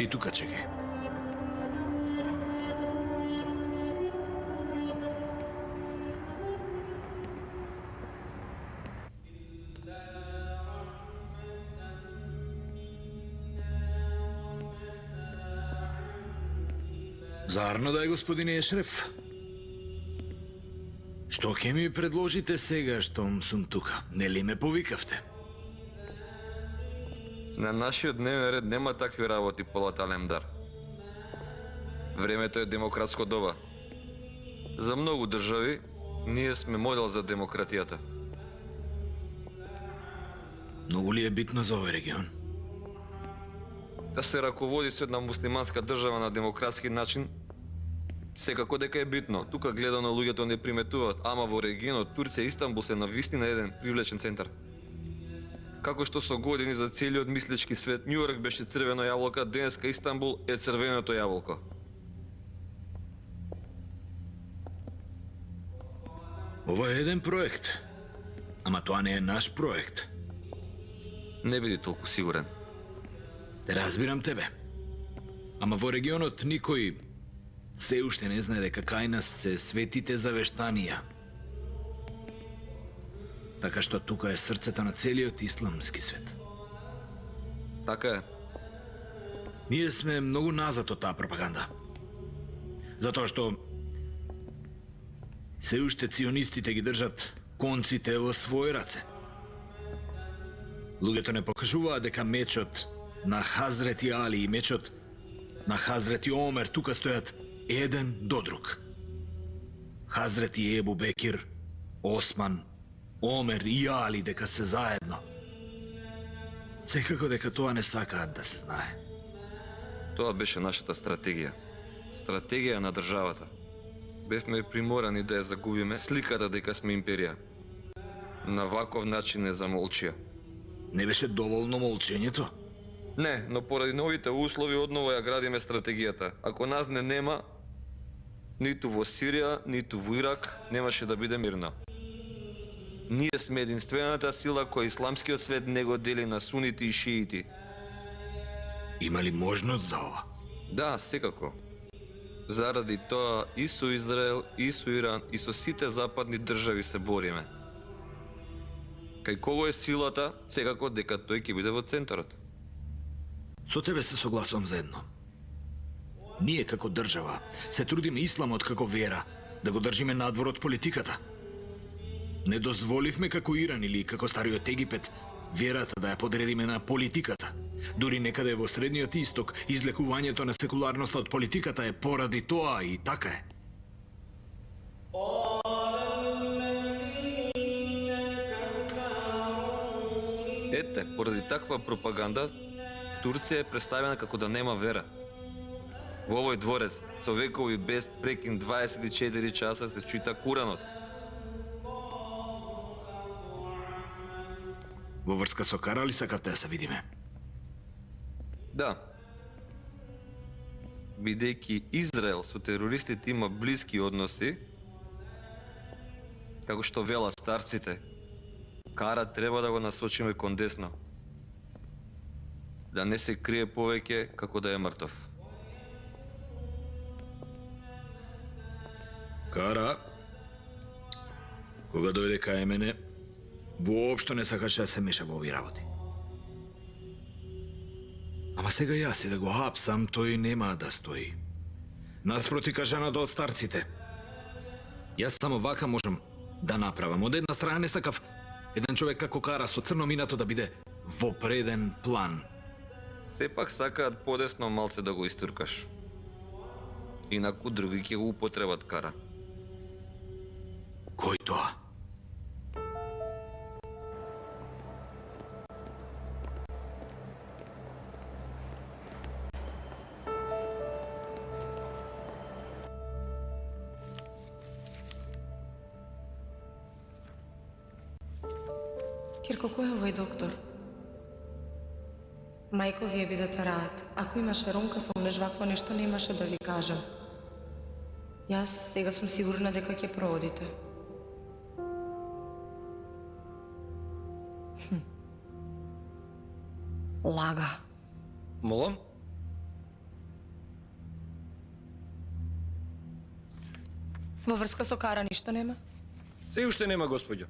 Ти тука чекај. Зарно да е, господине Ешреф? Што ќе ми предложите сега штом сум тука? Нели ме повикавте? На нашиот дневен ред нема такви работи, Полат Алемдар. Времето е демократско доба. За многу држави, ние сме модел за демократијата. Многу ли е битно за овој регион? Да се раководи со една муслиманска држава на демократски начин, секако дека е битно. Тука гледано луѓето не приметуваат, ама во регионот Турција и Истанбул се навистина еден привлечен центар. Како што со години за целиот мислечки свет Њујорк беше црвено јаболка, денеска Истанбул е црвеното јаболко. Ова е еден проект. Ама тоа не е наш проект. Не биди толку сигурен. Те разбирам тебе. Ама во регионот никој се уште не знае дека кај нас се светите завештанија. Така што тука е срцето на целиот исламски свет. Така е. Ние сме многу назад од таа пропаганда. Затоа што се уште ционистите ги држат конците во своји раце. Луѓето не покажуваат дека мечот на Хазрети Али и мечот на Хазрети Омер тука стојат еден до друг. Хазрети Ебу Бекир, Осман, Омер и Али дека се заедно. Секако дека тоа не сакаат да се знае. Тоа беше нашата стратегија. Стратегија на државата. Бевме приморани да ја загубиме сликата дека сме империја. На ваков начин не замолчија. Не беше доволно молчењето? Не, но поради новите услови одново ја градиме стратегијата. Ако нас не нема, ниту во Сирија, ниту во Ирак, немаше да биде мирно. Ние сме единствената сила која исламскиот свет не го дели на сунити и шиити. Има ли можност за ова? Да, секако. Заради тоа и со Израел, и со Иран, и со сите западни држави се бориме. Кај кого е силата, секако дека тој ќе биде во центарот. Со тебе се согласувам за едно. Ние како држава се трудиме исламот како вера да го држиме надвор од политиката. Не дозволивме како Иран или како стариот Египет верата да ја подредиме на политиката. Дури некаде во Средниот Исток излекувањето на секуларноста од политиката е поради тоа и така е. Ете, поради таква пропаганда, Турција е представена како да нема вера. Во овој дворец, со векови без прекин 24 часа се чита Куранот. Во врска со Кара ли сакавте да се видиме? Да. Бидејќи Израел со терористите има блиски односи, како што велат старците, Кара треба да го насочиме кон десно. Да не се крие повеќе како да е мртов. Кара, кога дојде кај мене, воопшто не сакаше да се меша во овие работи. Ама сега јас и да го хапсам, тој нема да стои. Наспроти кажаната од старците. Јас само вака можам да направам. Од една страна не сакав еден човек како Кара со црно минато да биде во преден план. Сепак сакаат подесно малце да го истуркаш. Инаку други ќе го употребат Кара. Кој тоа? Кирко, кој е овој доктор? Мајко ви е би да тараат. Ако имаше ронка со мнеж вакво нешто не имаше да ви кажам. Јас сега сум сигурна дека ќе проводите. Лага. Молам? Во врска со Кара ништо нема? Се уште нема, господјо.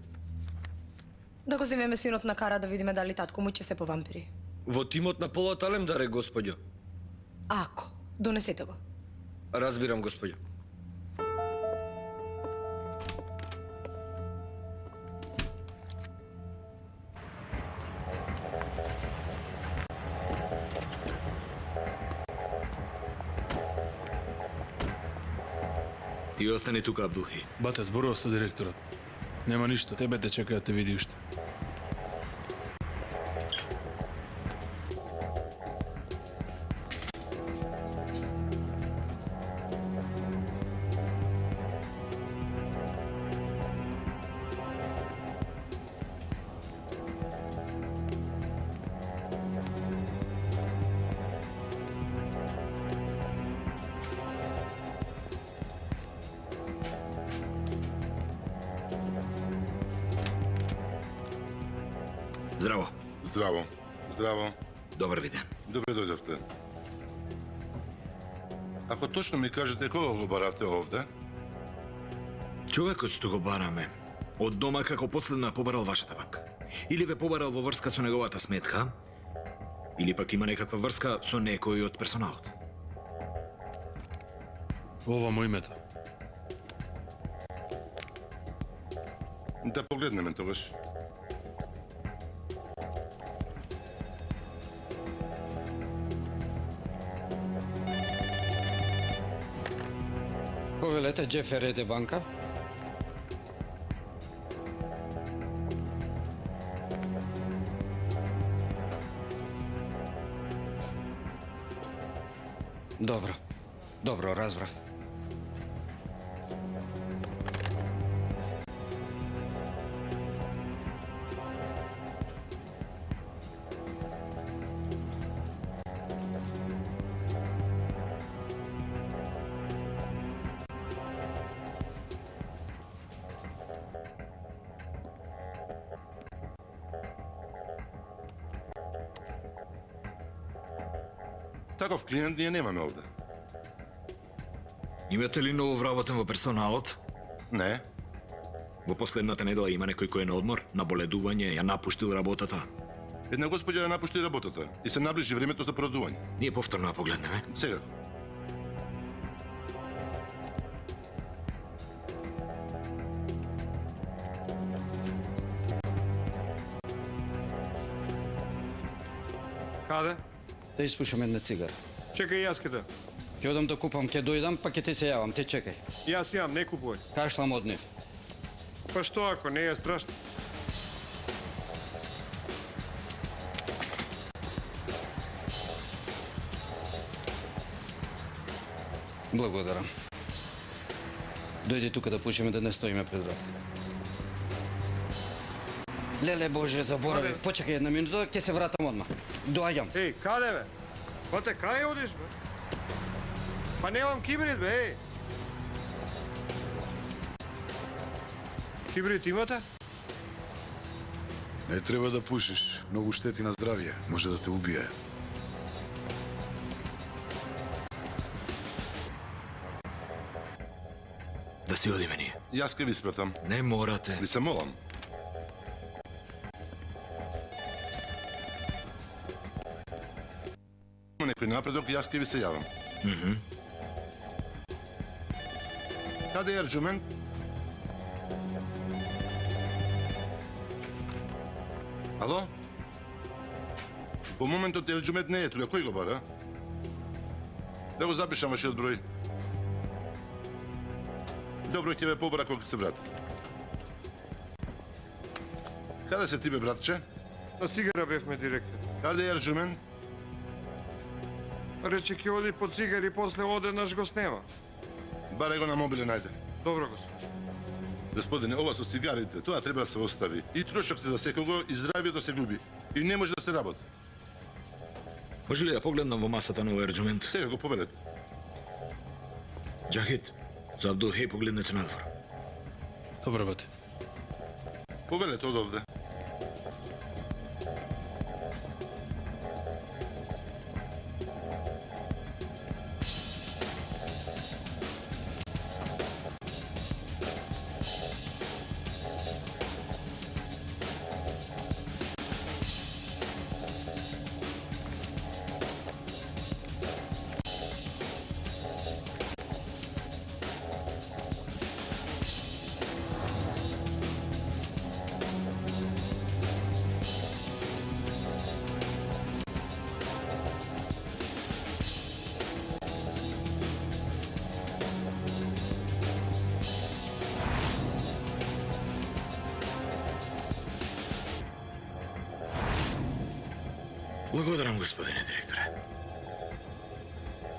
Да го земеме синот на Кара да видиме дали татко му ќе се повампири. Во тимот на Полат Алемдаре, господјо. Ако, донесете го. Разбирам, господјо. Ти остани тука, Абдулхи. Бате, зборував со директорот. Нема ништо, тебе те чека да те види уште. Здраво. Здраво. Здраво. Добар виден. Добре дојдовте. Ако точно ми кажете кога го барате овде, Човекот што го бараме, од дома како последно ја побарал вашата банка. Или ве побарал во врска со неговата сметка, или пак има некаква врска со некој од персоналот. Ова му името. да погледнеме тогаш. Повелете Джефереде банка. Добро, разбрав. Таков клиент ние немаме овде. Имате ли ново вработен во персоналот? Не. Во последната недела има некој кој е на одмор, на боледување, ја напуштил работата. Една господја ја напушти работата и се наближи времето за продување. Ние повторно ја погледнеме. Сега. Каде? Да испушам една цигара. Чекај јас каде. Ќе одам да купам, ќе дојдам, па ќе ти се јавам, ти чекај. Јас имам, не купувај. Кашлам од нив. Па што ако не е страшно? Благодарам. Дојди тука да пушиме, да не стоиме пред врат. Леле Боже, заборавив. Почекај една минута, ќе се вратам одма. Доаѓам. Еј, каде бе? Бате, кај одиш бе? Па немам кибрид бе, еј. Кибрид имате? Не треба да пушиш, многу штети на здравје, може да те убие. Да си одиме ние. Јас ке ви спратам. Не морате. Ви се молам. Има некој напредок, јас ке ви се јавам. Каде е Ерџумент? Ало? По моментот Ерџумент не е тука, кој го бара? Да го запишам вашиот број. Добро, ќе ве побара кога се врати. Каде се ти бе, братче? На цигара бевме директор. Каде е Ерџумент? Рече ќе оди по цигари, после одеднаш го снема. Барај го на мобилен, ајде. Добро, господин. Господине, ова со цигарите, тоа треба да се остави. И трошок се за секого, и здравието се губи. И не може да се работи. Може ли да погледнам во масата на овој Ерџумент? Сега го повелете. Джахид, за Абдулхей погледнете надвор. Добро, бате. Повелете од овде. Благодарам, господине директоре.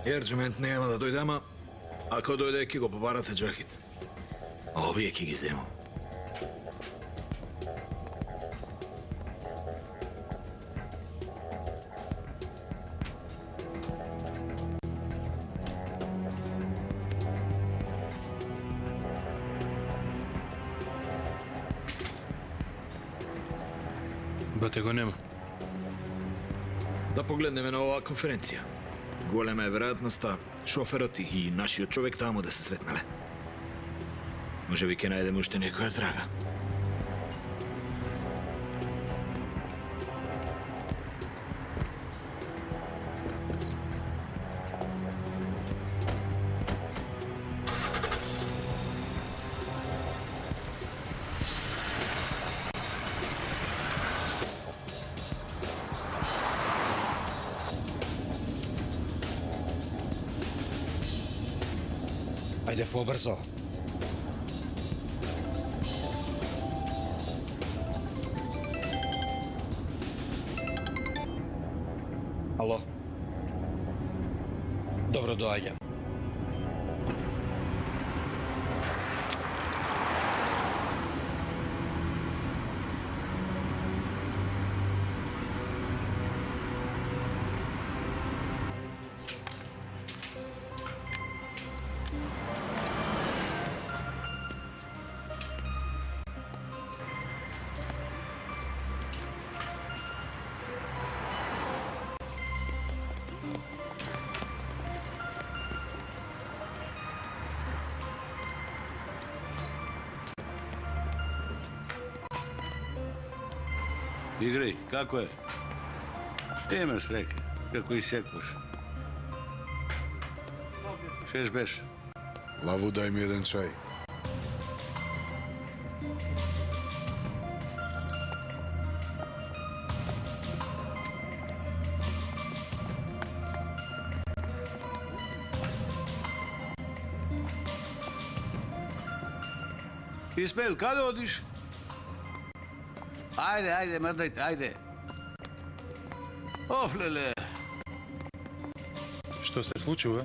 Ерџумент нема да дојде, ама ако дојде, ќе го побарате џахит. А овие ќе ги земам. Бате го нема. Да погледнеме на оваа конференција. Голема е веројатноста шоферот и нашиот човек таму да се сретнале. Може би ќе најдеме уште некоја трага. Ајде побрзо. Ало? Добро доаѓам. Играј, како е? Има среќа, како и секојаш. Шеш беше? Лаву, дај ми еден чај. Исмаил, каде одиш? Ајде, ајде, мрдајте, ајде. Оф, леле. Што се случува?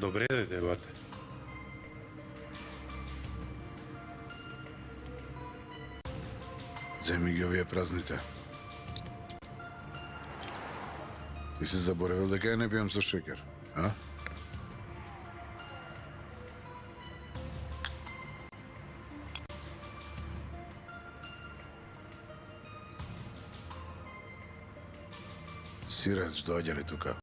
Добре дојде, бате. Земи ги овие празните. Ти си заборавил дека ја не пијам со шекер, а? Сиреч, доаѓа ли тука?